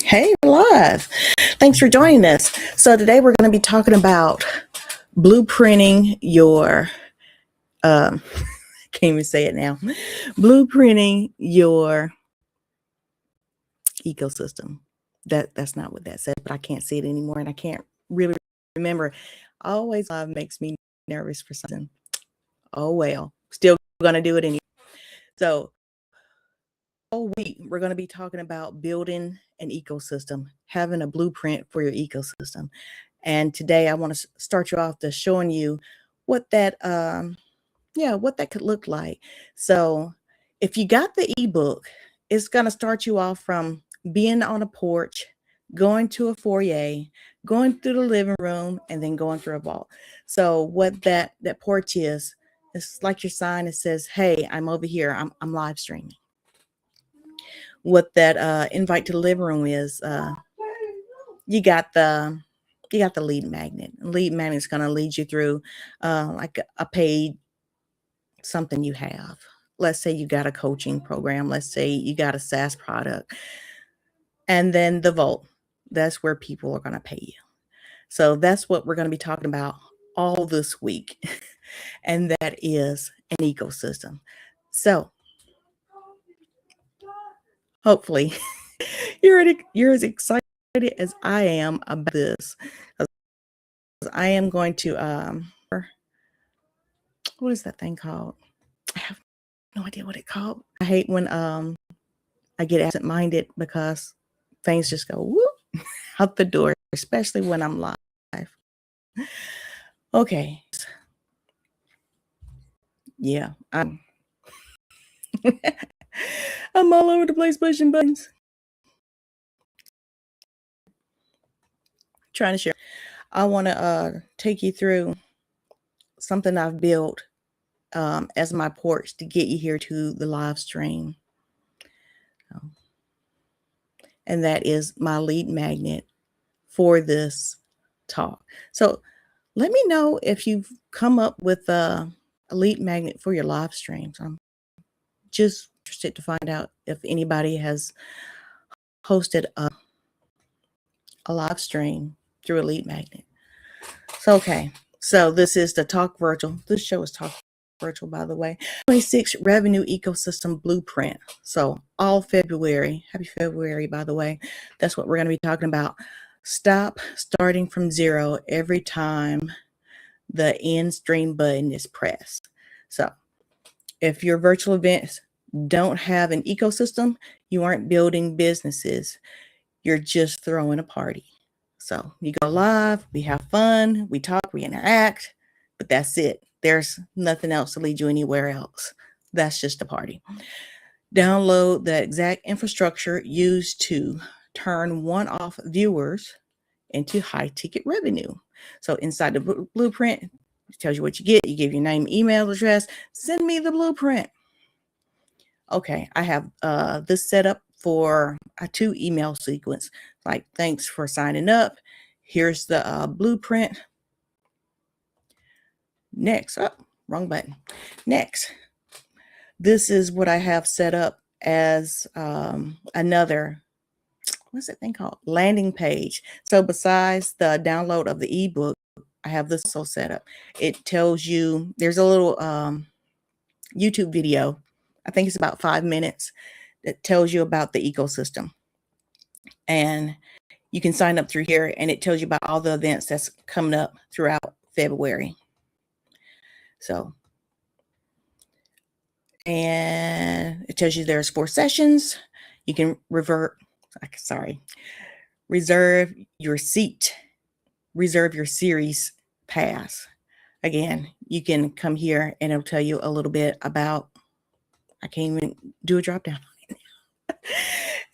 Hey, live. Thanks for joining us. So today we're going to be talking about blueprinting your, can't even say it now, blueprinting your ecosystem. That's not what that said, but I can't see it anymore and I can't really remember. Always makes me nervous for something. Oh, well, still going to do it anyway. So all week, we're going to be talking about building an ecosystem, having a blueprint for your ecosystem. And today I want to start you off to showing you what that, what that could look like. So if you got the ebook, it's going to start you off from being on a porch, going to a foyer, going through the living room, and then going through a vault. So what that porch is, it's like your sign that says, "Hey, I'm over here. I'm live streaming." What that invite to the living room is, you got the lead magnet. Lead magnet is going to lead you through like a paid something you have. Let's say you got a coaching program. Let's say you got a SaaS product. And then the vault, that's where people are going to pay you. So that's what we're going to be talking about all this week. And that is an ecosystem. So hopefully you're as excited as I am about this. I am going to what is that thing called? I have no idea what it's called. I hate when I get absent-minded because things just go whoop out the door, especially when I'm live. Okay. Yeah, I'm I'm all over the place pushing buttons. Trying to share. I want to take you through something I've built as my porch to get you here to the live stream. And that is my lead magnet for this talk. So let me know if you've come up with a lead magnet for your live streams. I'm just interested to find out if anybody has hosted a live stream through a lead magnet. So, okay. So this is the Talk Virtual. This show is Talk Virtual, by the way. 26 Revenue Ecosystem Blueprint. So all February. Happy February, by the way. That's what we're going to be talking about. Stop starting from zero every time the end stream button is pressed. So if your virtual events don't have an ecosystem, you aren't building businesses. You're just throwing a party. So you go live, we have fun, we talk, we interact, but that's it. There's nothing else to lead you anywhere else. That's just a party. Download the exact infrastructure used to turn one-off viewers into high-ticket revenue. So inside the blueprint, it tells you what you get. You give your name, email address, send me the blueprint. Okay, I have this set up for a 2 email sequence. Like, thanks for signing up. Here's the blueprint. Next, wrong button. Next, this is what I have set up as another, what's that thing called? Landing page. So besides the download of the ebook, I have this also set up. It tells you, there's a little YouTube video. I think it's about 5 minutes that tells you about the ecosystem. And you can sign up through here and it tells you about all the events that's coming up throughout February. So, and it tells you there's 4 sessions. You can reserve your seat, reserve your series pass. Again, you can come here and it'll tell you a little bit about, I can't even do a drop down.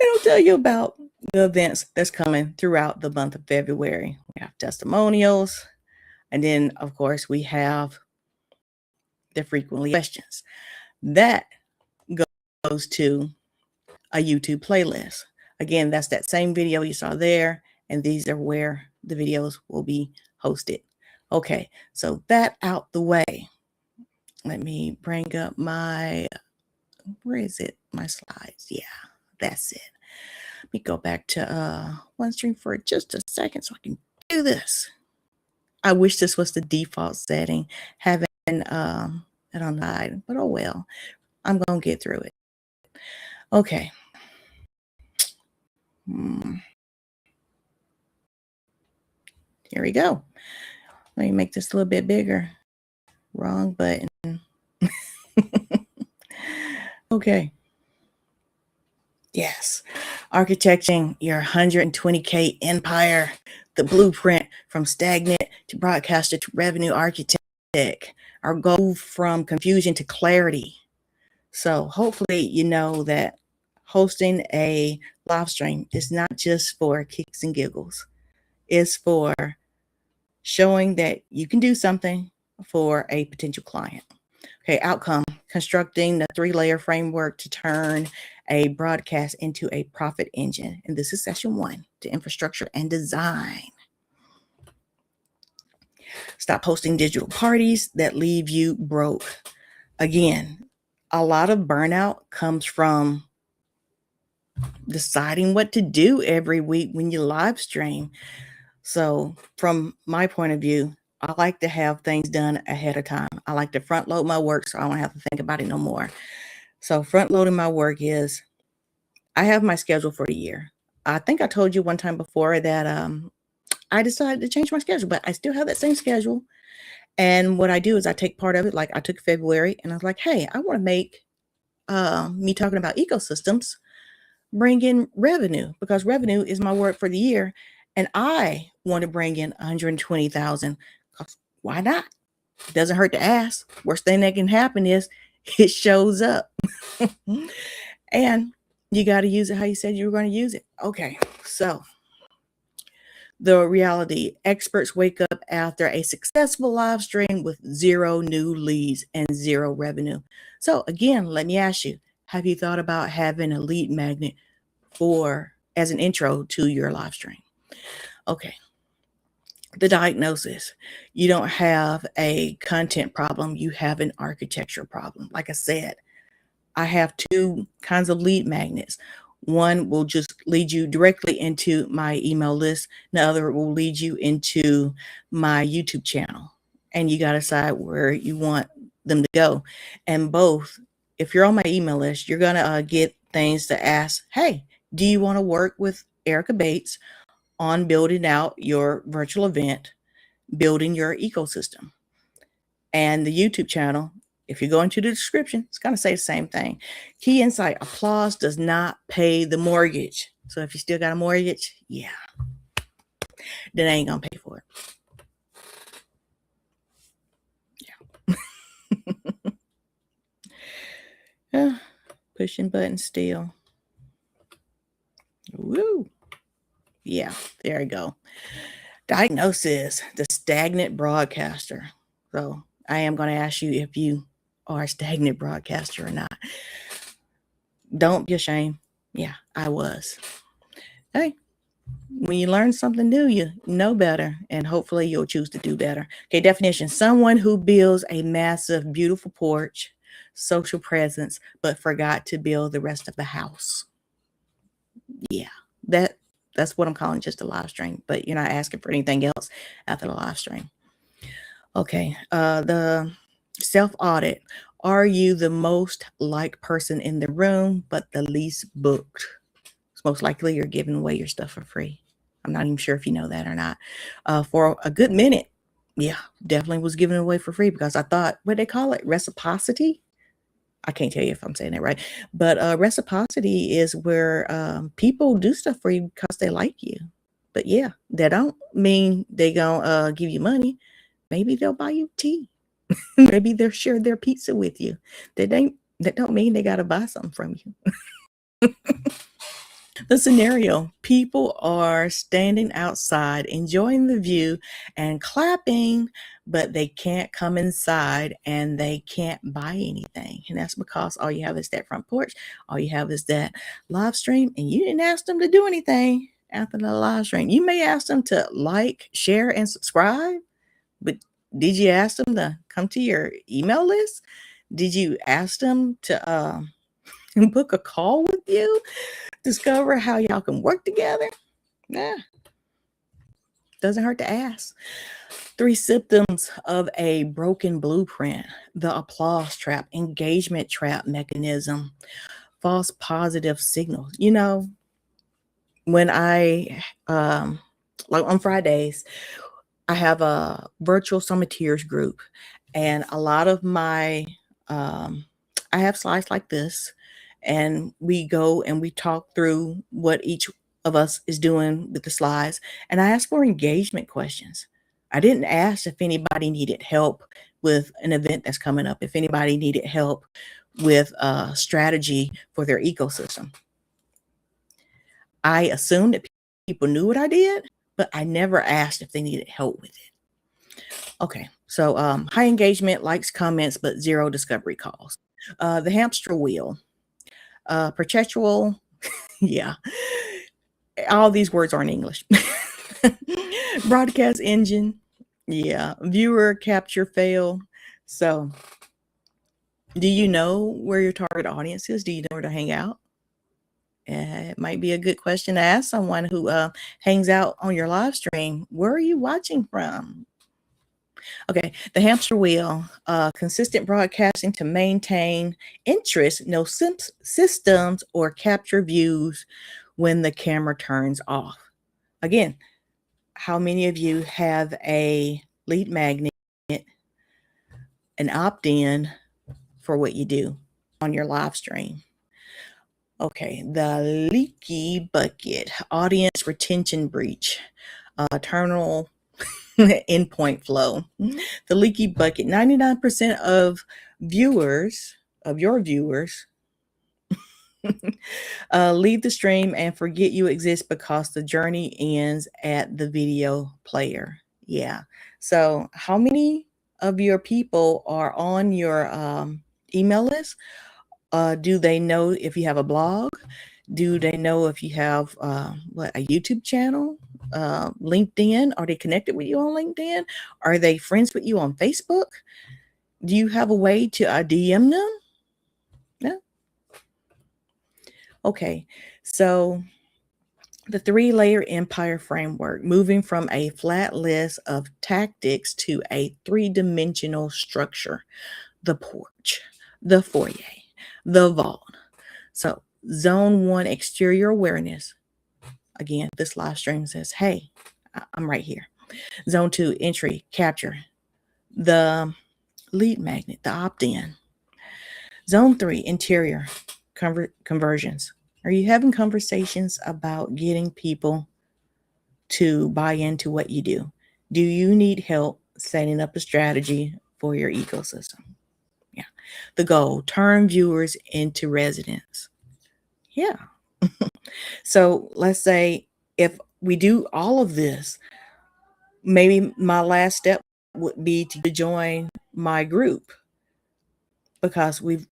It'll tell you about the events that's coming throughout the month of February. We have testimonials. And then, of course, we have the frequently questions. That goes to a YouTube playlist. Again, that's that same video you saw there. And these are where the videos will be hosted. Okay, so that out the way. Let me bring up my, where is it? My slides. Yeah, that's it. me go back to OneStream for just a second so I can do this. I wish this was the default setting, having it on the but oh well. I'm gonna get through it. Okay. Here we go. Let me make this a little bit bigger. Wrong button. Okay. Yes. Architecting your 120K empire, the blueprint from stagnant to broadcaster to revenue architect. Our goal from confusion to clarity. So hopefully you know that hosting a live stream is not just for kicks and giggles. It's for showing that you can do something for a potential client. Okay, outcome, constructing the 3-layer framework to turn a broadcast into a profit engine. And this is session 1, the infrastructure and design. Stop hosting digital parties that leave you broke. Again, a lot of burnout comes from deciding what to do every week when you live stream. So from my point of view, I like to have things done ahead of time. I like to front load my work so I don't have to think about it no more. So front loading my work is I have my schedule for the year. I think I told you one time before that I decided to change my schedule, but I still have that same schedule. And what I do is I take part of it, like I took February, and I was like, hey, I want to make me talking about ecosystems bring in revenue, because revenue is my word for the year. And I want to bring in 120,000. Why not? It doesn't hurt to ask. Worst thing that can happen is it shows up. And you got to use it how you said you were going to use it. Okay, so the reality, experts wake up after a successful live stream with 0 new leads and 0 revenue. So again, let me ask you, have you thought about having a lead magnet as an intro to your live stream? Okay. The diagnosis. You don't have a content problem, you have an architecture problem. Like I said, I have 2 kinds of lead magnets. One will just lead you directly into my email list. The other will lead you into my YouTube channel. And you got to decide where you want them to go. And both, if you're on my email list, you're going to get things to ask, hey, do you want to work with Ericka Bates on building out your virtual event, building your ecosystem? And the YouTube channel, if you go into the description, it's going to say the same thing. Key insight, applause does not pay the mortgage. So if you still got a mortgage, yeah, then I ain't going to pay for it. Yeah. Pushing buttons still. Woo. Yeah, there you go. Diagnosis, the stagnant broadcaster. So I am going to ask you if you are a stagnant broadcaster or not. Don't be ashamed. Yeah, I was. Hey, when you learn something new, you know better, and hopefully you'll choose to do better. Okay, definition, someone who builds a massive, beautiful porch, social presence, but forgot to build the rest of the house. Yeah, that's what I'm calling just a live stream, but you're not asking for anything else after the live stream. Okay, the self-audit. Are you the most liked person in the room, but the least booked? It's most likely you're giving away your stuff for free. I'm not even sure if you know that or not. For a good minute, yeah, definitely was giving away for free because I thought, what they call it, reciprocity? I can't tell you if I'm saying that right, but reciprocity is where people do stuff for you because they like you. But yeah, that don't mean they gonna give you money. Maybe they'll buy you tea. Maybe they'll share their pizza with you. That don't mean they gotta buy something from you. The scenario, people are standing outside enjoying the view and clapping, but they can't come inside and they can't buy anything. And that's because all you have is that front porch, all you have is that live stream, and you didn't ask them to do anything after the live stream. You may ask them to like, share, and subscribe, but did you ask them to come to your email list? Did you ask them to book a call with you? discover how y'all can work together? Yeah, doesn't hurt to ask. 3 symptoms of a broken blueprint: the applause trap, engagement trap mechanism, false positive signals. When like on Fridays, I have a virtual Summiteers group, and a lot of I have slides like this, and we go and we talk through what each of us is doing with the slides. And I ask for engagement questions. I didn't ask if anybody needed help with an event that's coming up, if anybody needed help with a strategy for their ecosystem. I assumed that people knew what I did, but I never asked if they needed help with it. Okay, so high engagement, likes, comments, but 0 discovery calls. The hamster wheel, perpetual, yeah, all these words aren't English. Broadcast engine, yeah, viewer capture fail. So, do you know where your target audience is? Do you know where to hang out? It might be a good question to ask someone who hangs out on your live stream. Where are you watching from? Okay, the hamster wheel, consistent broadcasting to maintain interest, no systems or capture views when the camera turns off. Again, how many of you have a lead magnet, an opt-in for what you do on your live stream? Okay, the leaky bucket, audience retention breach, terminal endpoint flow. The leaky bucket, 99% of your viewers, leave the stream and forget you exist because the journey ends at the video player. Yeah. So how many of your people are on your email list? Do they know if you have a blog? Do they know if you have a YouTube channel? LinkedIn? Are they connected with you on LinkedIn? Are they friends with you on Facebook? Do you have a way to DM them? No. Okay, so the 3-layer empire framework, moving from a flat list of tactics to a 3-dimensional structure: the porch, the foyer, the vault. So zone 1, exterior awareness. Again, this live stream says, hey, I'm right here. Zone 2, entry, capture, the lead magnet, the opt-in. Zone 3, interior, conversions. Are you having conversations about getting people to buy into what you do? Do you need help setting up a strategy for your ecosystem? Yeah. The goal, turn viewers into residents. Yeah. So let's say if we do all of this, maybe my last step would be to join my group, because we've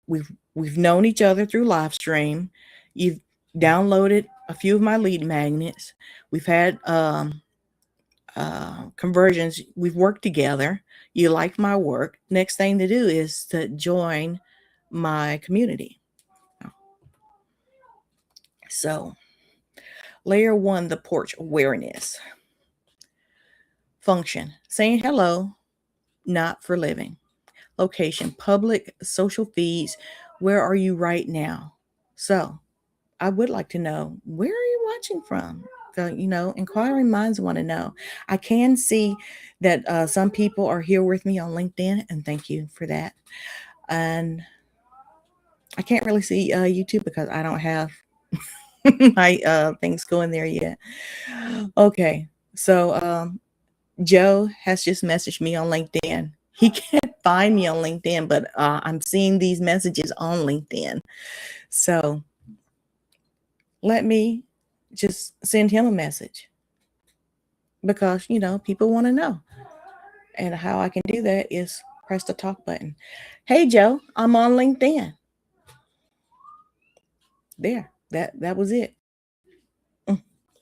known each other through live stream. You've downloaded a few of my lead magnets. We've had conversions. We've worked together. You like my work. Next thing to do is to join my community. So layer 1, the porch awareness. Function, saying hello, not for living. Location, public social feeds. Where are you right now? So I would like to know, where are you watching from? Inquiring minds want to know. I can see that some people are here with me on LinkedIn, and thank you for that. And I can't really see YouTube because I don't have my things going there yet. Okay, so Joe has just messaged me on LinkedIn. He can't find me on LinkedIn, but I'm seeing these messages on LinkedIn. So let me just send him a message, because, people want to know. And how I can do that is press the talk button. Hey, Joe, I'm on LinkedIn. There, that was it.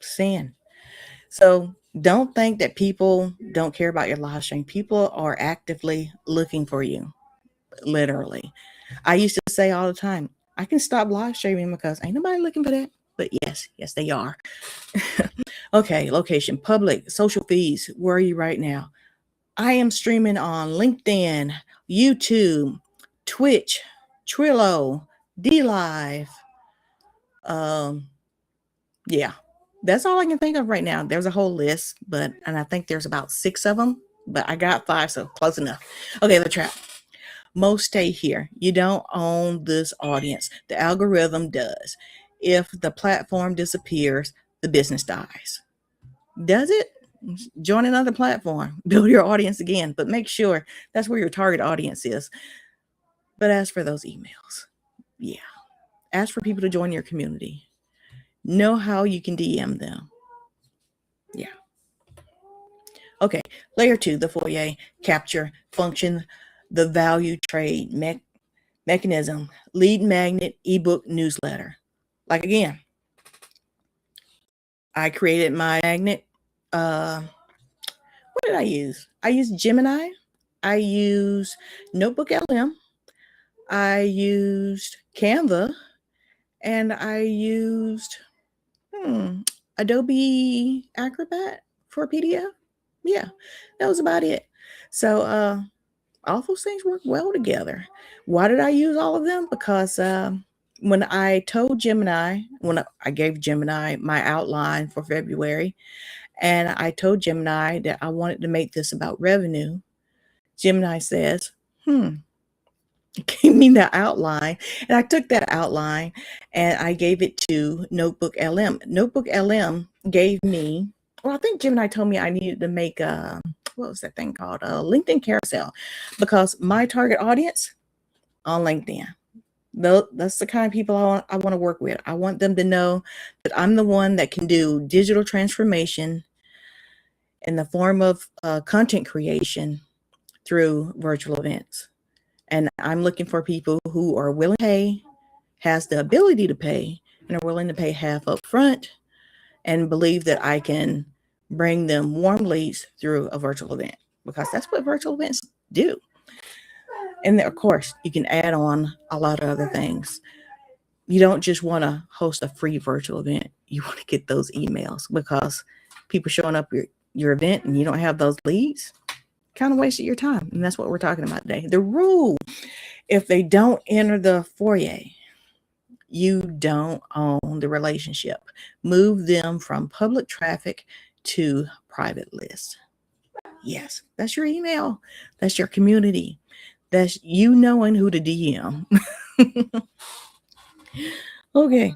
Send. So don't think that people don't care about your live stream. People are actively looking for you, literally. I used to say all the time, I can stop live streaming because ain't nobody looking for that. but yes, they are. Okay, location, public, social feeds. Where are you right now? I am streaming on LinkedIn, YouTube, Twitch, Trillo, DLive. Yeah, that's all I can think of right now. There's a whole list, and I think there's about 6 of them, but I got 5, so close enough. Okay, the trap. Most stay here. You don't own this audience. The algorithm does. If the platform disappears, the business dies. Does it? Join another platform. Build your audience again, but make sure that's where your target audience is. But as for those emails, yeah, ask for people to join your community. Know how you can DM them. Yeah. Okay, layer 2, the Foyer, capture, function, the value trade mechanism, lead magnet, ebook, newsletter. Like again, I created my magnet. What did I use? I used Gemini. I used Notebook LM. I used Canva. And I used Adobe Acrobat for PDF. Yeah, that was about it. So all those things work well together. Why did I use all of them? Because when I told Gemini, when I gave Gemini my outline for February, and I told Gemini that I wanted to make this about revenue, Gemini says, gave me that outline, and I took that outline and I gave it to Notebook LM. Notebook LM gave me, well, I think Gemini told me I needed to make a, what was that thing called? A LinkedIn carousel, because my target audience on LinkedIn, that's the kind of people I want to work with. I want them to know that I'm the one that can do digital transformation in the form of content creation through virtual events. And I'm looking for people who are willing to pay, has the ability to pay, and are willing to pay half up front, and believe that I can bring them warm leads through a virtual event, because that's what virtual events do. And of course, you can add on a lot of other things. You don't just want to host a free virtual event. You want to get those emails, because people showing up your event and you don't have those leads, kind of wasted your time. And that's what we're talking about today. The rule: if they don't enter the Foyer, you don't own the relationship. Move them from public traffic to private list. Yes, that's your email. That's your community. That's you knowing who to DM. Okay.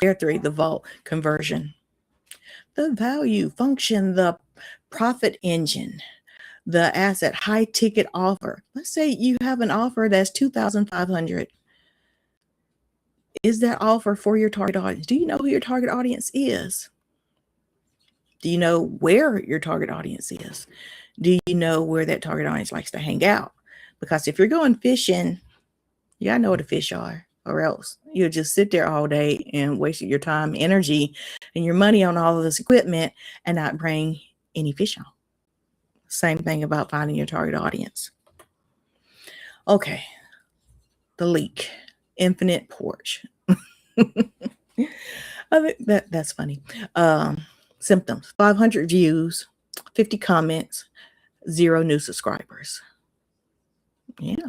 Layer 3, the vault, conversion. The value, function, the profit engine, the asset, high ticket offer. Let's say you have an offer that's $2,500. Is that offer for your target audience? Do you know who your target audience is? Do you know where your target audience is? Do you know where that target audience likes to hang out? Because if you're going fishing, you gotta know what the fish are, or else you'll just sit there all day and waste your time, energy, and your money on all of this equipment and not bring any fish on. Same thing about finding your target audience. Okay, the leak, infinite porch. I think that's funny. Symptoms: 500 views, 50 comments, 0 new subscribers. Yeah.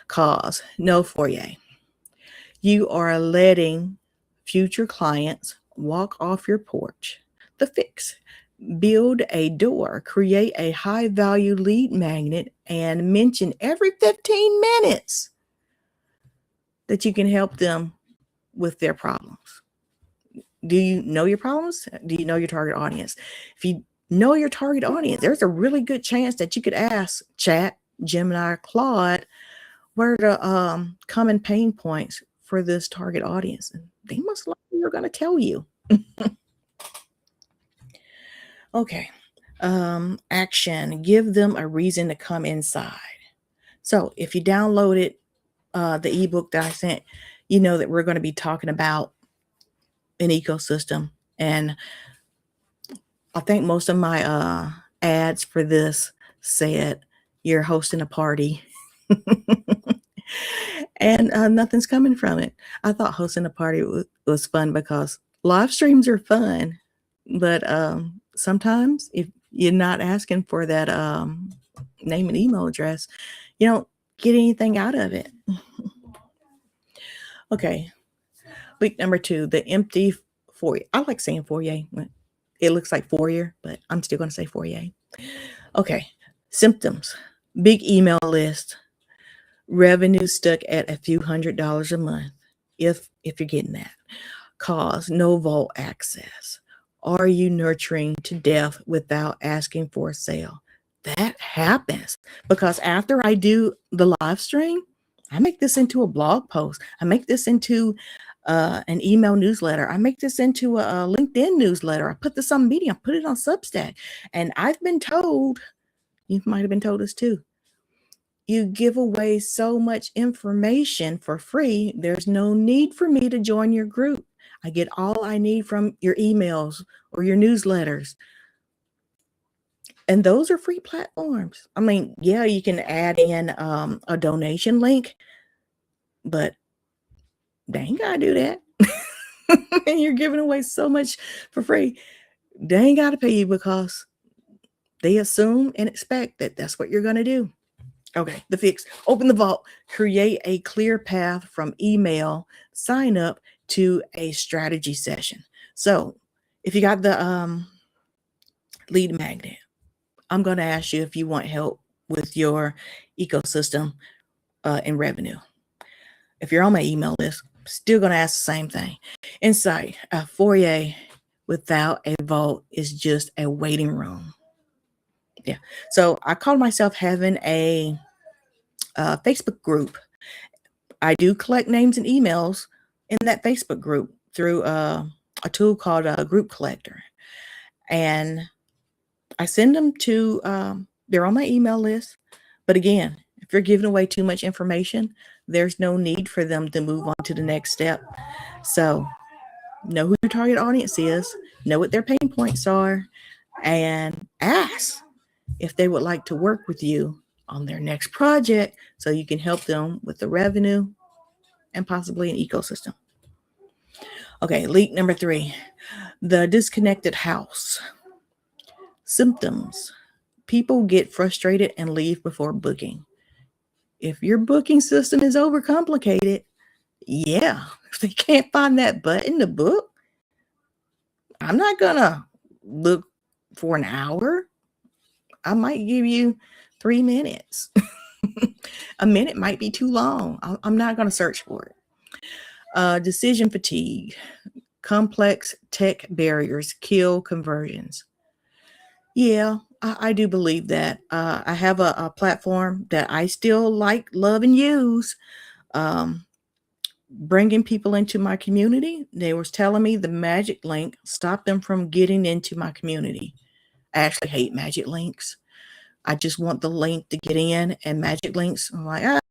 Cause: no Foyer. You are letting future clients walk off your porch. The fix: build a door, create a high value lead magnet, and mention every 15 minutes that you can help them with their problems. Do you know your problems? Do you know your target audience? If you know your target audience, there's a really good chance that you could ask Chat, Gemini, Claude, what are the common pain points for this target audience? And they most likely are going to tell you. Okay. Action: give them a reason to come inside. So if you downloaded the ebook that I sent, you know that we're going to be talking about an ecosystem. And I think most of my ads for this said you're hosting a party. and nothing's coming from it. I thought hosting a party was fun because live streams are fun, but sometimes if you're not asking for that name and email address, you don't get anything out of it. Okay, week number 2, the empty foyer. I like saying foyer. It looks like foyer, but I'm still going to say foyer. Okay, symptoms, big email list, revenue stuck at a few $100s a month, if you're getting that. Cause, no vault access. Are you nurturing to death without asking for a sale? That happens because after I do the live stream, I make this into a blog post. I make this into an email newsletter. I make this into a LinkedIn newsletter. I put this on Medium, put it on Substack. And I've been told, you might have been told this too, you give away so much information for free, there's no need for me to join your group. I get all I need from your emails or your newsletters. And those are free platforms. I mean, yeah, you can add in a donation link, but they ain't gotta do that. And you're giving away so much for free. They ain't gotta pay you because they assume and expect that that's what you're gonna do. Okay, the fix. Open the vault. Create a clear path from email sign up to a strategy session. So if you got the lead magnet, I'm going to ask you if you want help with your ecosystem and revenue. If you're on my email list, still going to ask the same thing. Insight, a foyer without a vault is just a waiting room. Yeah. So I call myself having a Facebook group. I do collect names and emails in that Facebook group through a tool called Group Collector. And I send them to, they're on my email list. But again, if you're giving away too much information, there's no need for them to move on to the next step. So know who your target audience is, know what their pain points are, and ask if they would like to work with you on their next project so you can help them with the revenue and possibly an ecosystem. Okay, leak number 3, the disconnected house. Symptoms. People get frustrated and leave before booking. If your booking system is overcomplicated, yeah, if they can't find that button to book, I'm not gonna look for an hour. I might give you 3 minutes. A minute might be too long. I'm not gonna search for it. Decision fatigue. Complex tech barriers kill conversions. Yeah, I do believe that. I have a platform that I still like, love, and use. Bringing people into my community. They was telling me the magic link stopped them from getting into my community. I actually hate magic links. I just want the link to get in, and magic links, I'm like,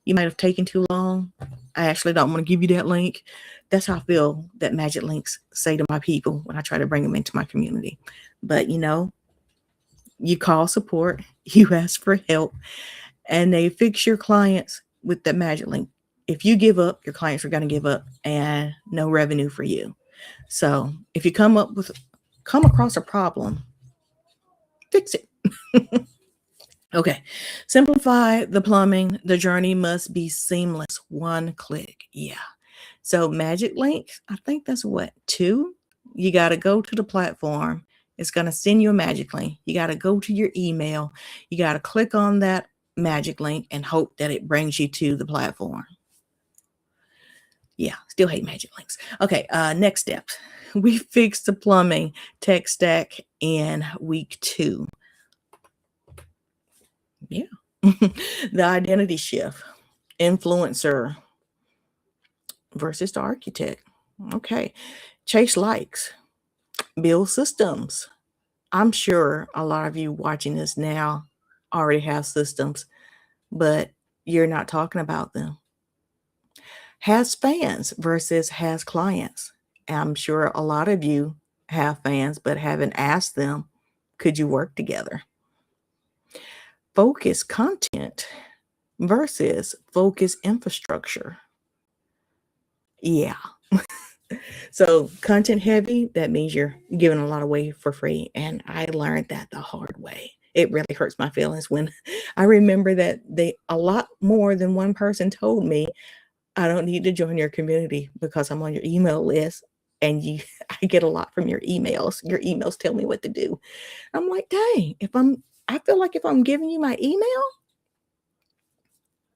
you might have taken too long. I actually don't want to give you that link. That's how I feel that magic links say to my people when I try to bring them into my community. But you call support, you ask for help, and they fix your clients with that magic link. If you give up, your clients are going to give up and no revenue for you. So if you come across a problem, fix it. Okay. Simplify the plumbing. The journey must be seamless. One click. Yeah. So magic links, I think that's what, 2? You got to go to the platform. It's going to send you a magic link. You got to go to your email. You got to click on that magic link and hope that it brings you to the platform. Yeah, still hate magic links. Okay, next steps. We fixed the plumbing tech stack in week 2. Yeah. The identity shift. Influencer versus the architect. Okay. Chase likes. Build systems. I'm sure a lot of you watching this now already have systems, but you're not talking about them. Has fans versus has clients. I'm sure a lot of you have fans, but haven't asked them, could you work together? Focus content versus focus infrastructure. Yeah. So content heavy, that means you're giving a lot away for free. And I learned that the hard way. It really hurts my feelings when I remember that a lot more than one person told me, I don't need to join your community because I'm on your email list and I get a lot from your emails. Your emails tell me what to do. I'm like, dang, I feel like if I'm giving you my email,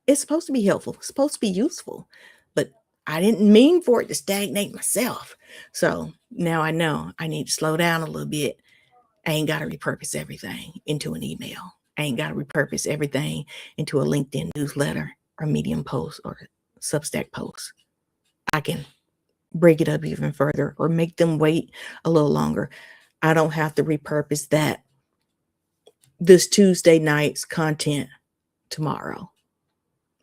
it's supposed to be helpful. It's supposed to be useful, but I didn't mean for it to stagnate myself. So now I know I need to slow down a little bit. I ain't got to repurpose everything into an email. I ain't got to repurpose everything into a LinkedIn newsletter or Medium post or Substack post. I can break it up even further or make them wait a little longer. I don't have to repurpose this Tuesday night's content tomorrow.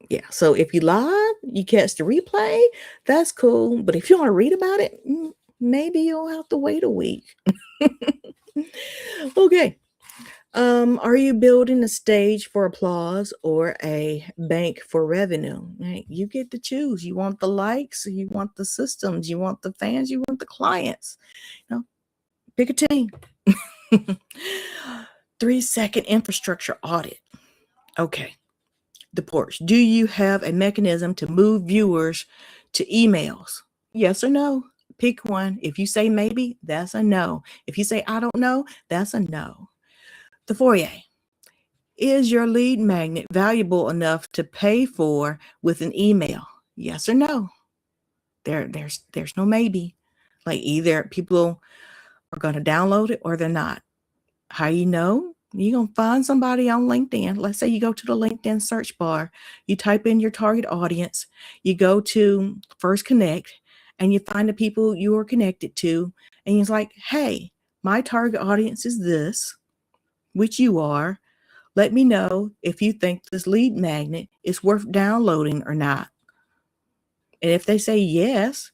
Yeah, so if you live, you catch the replay, that's cool. But if you want to read about it, maybe you'll have to wait a week. Okay. Are you building a stage for applause or a bank for revenue? Right? You get to choose. You want the likes, you want the systems, you want the fans, you want the clients. Pick a team. 3-second infrastructure audit. Okay. The Porch. Do you have a mechanism to move viewers to emails? Yes or no? Pick one. If you say maybe, that's a no. If you say I don't know, that's a no. The Foyer. Is your lead magnet valuable enough to pay for with an email? Yes or no? There's no maybe. Like either people are going to download it or they're not. How you know? You're going to find somebody on LinkedIn. Let's say you go to the LinkedIn search bar, you type in your target audience, you go to First Connect, and you find the people you are connected to, and you're like, hey, my target audience is this, which you are. Let me know if you think this lead magnet is worth downloading or not. And if they say yes,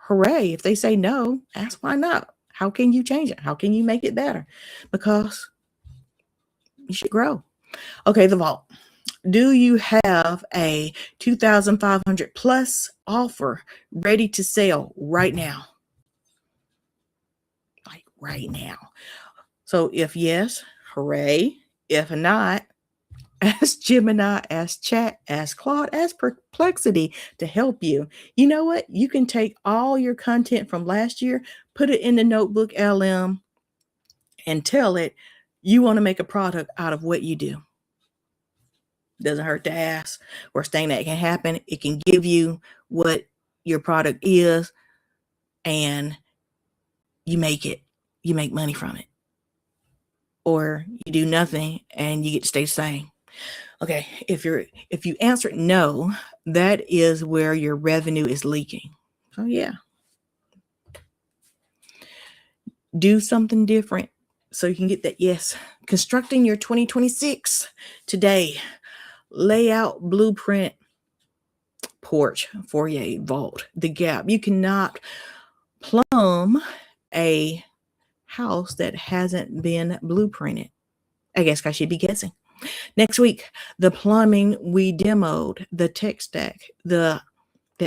hooray. If they say no, ask why not. How can you change it? How can you make it better? Because you should grow. Okay, the vault. Do you have a 2,500 plus offer ready to sell right now? Like right now. So if yes, hooray. If not, ask Gemini, ask Chat, ask Claude, ask Perplexity to help you. You know what? You can take all your content from last year, put it in the Notebook LM, and tell it you want to make a product out of what you do. Doesn't hurt to ask. Worst thing that can happen, it can give you what your product is, and you make money from it. Or you do nothing and you get to stay the same. Okay, if you answer no, that is where your revenue is leaking. So yeah. Do something different so you can get that yes. Constructing your 2026 today. Layout blueprint. Porch, Foyer, vault, the gap. You cannot plumb a house that hasn't been blueprinted. I guess I should be guessing. Next week, the plumbing we demoed, the tech stack, that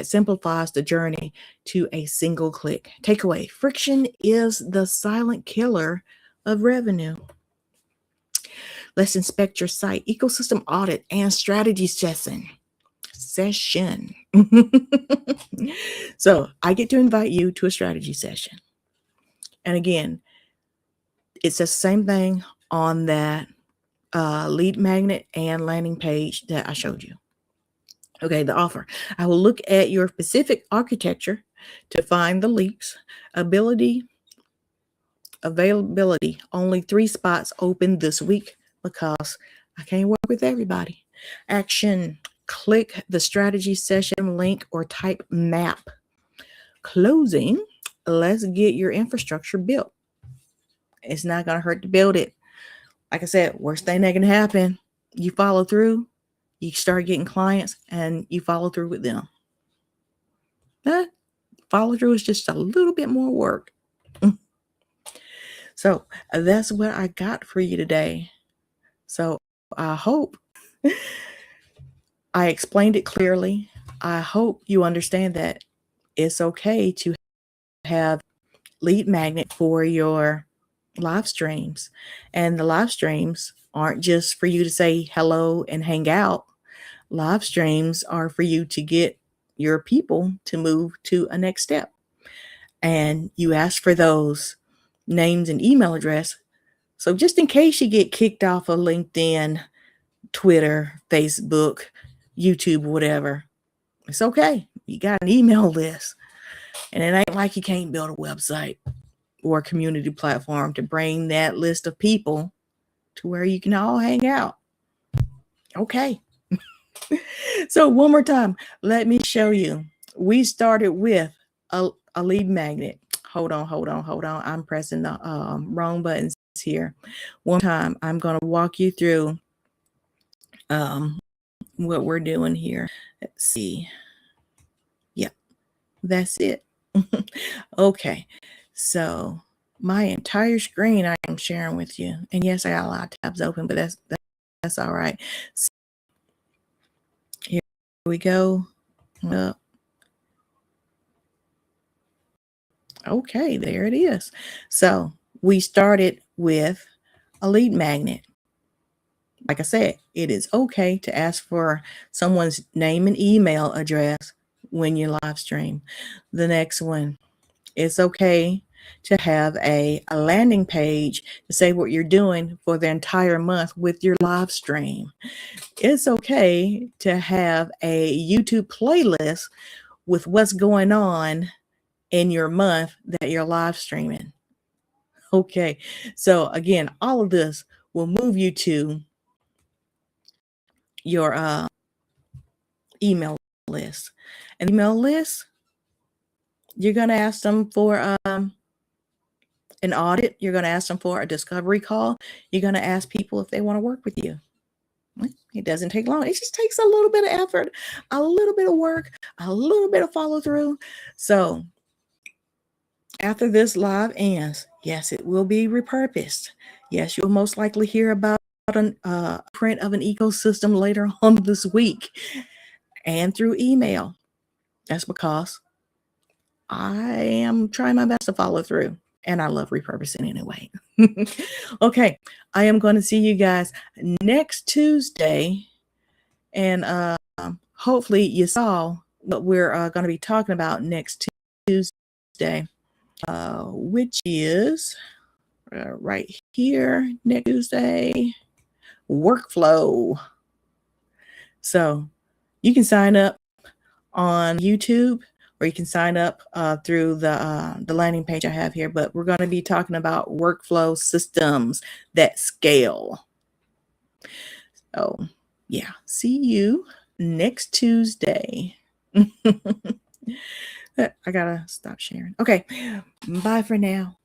simplifies the journey to a single click. Takeaway: friction is the silent killer of revenue. Let's inspect your site. Ecosystem audit and strategy session. So I get to invite you to a strategy session. And again, it's the same thing on that lead magnet and landing page that I showed you. Okay, the offer. I will look at your specific architecture to find the leaks. Availability. Only 3 spots open this week because I can't work with everybody. Action. Click the strategy session link or type map. Closing. Let's get your infrastructure built. It's not going to hurt to build it. Like I said, worst thing that can happen, you follow through, you start getting clients, and you follow through with them. Follow through is just a little bit more work. So that's what I got for you today. So I hope I explained it clearly. I hope you understand that it's okay to have lead magnet for your live streams. And the live streams aren't just for you to say hello and hang out. Live streams are for you to get your people to move to a next step. And you ask for those names and email address. So just in case you get kicked off of LinkedIn, Twitter, Facebook, YouTube, whatever, it's okay. You got an email list. And it ain't like you can't build a website or a community platform to bring that list of people to where you can all hang out. Okay. So one more time, let me show you. We started with a lead magnet. Hold on. I'm pressing the wrong buttons here. One time, I'm going to walk you through what we're doing here. Let's see. Yep, that's it. Okay, so my entire screen I am sharing with you. And yes, I got a lot of tabs open, but that's all right. So here we go. Okay, there it is. So we started with a lead magnet. Like I said, it is okay to ask for someone's name and email address when you live stream. The next one, it's okay to have a landing page to say what you're doing for the entire month with your live stream. It's okay to have a YouTube playlist with what's going on in your month that you're live streaming. Okay, so again, all of this will move you to your email list. An email list, you're going to ask them for an audit. You're going to ask them for a discovery call. You're going to ask people if they want to work with you. It doesn't take long. It just takes a little bit of effort, a little bit of work, a little bit of follow through. So after this live ends, yes, it will be repurposed. Yes, you'll most likely hear about a print of an ecosystem later on this week and through email. That's because I am trying my best to follow through. And I love repurposing anyway. Okay, I am going to see you guys next Tuesday. And hopefully you saw what we're going to be talking about next Tuesday, which is right here next Tuesday, workflow. So you can sign up on YouTube, or you can sign up through the landing page I have here. But we're going to be talking about workflow systems that scale. So yeah, see you next Tuesday. I gotta stop sharing. Okay, bye for now.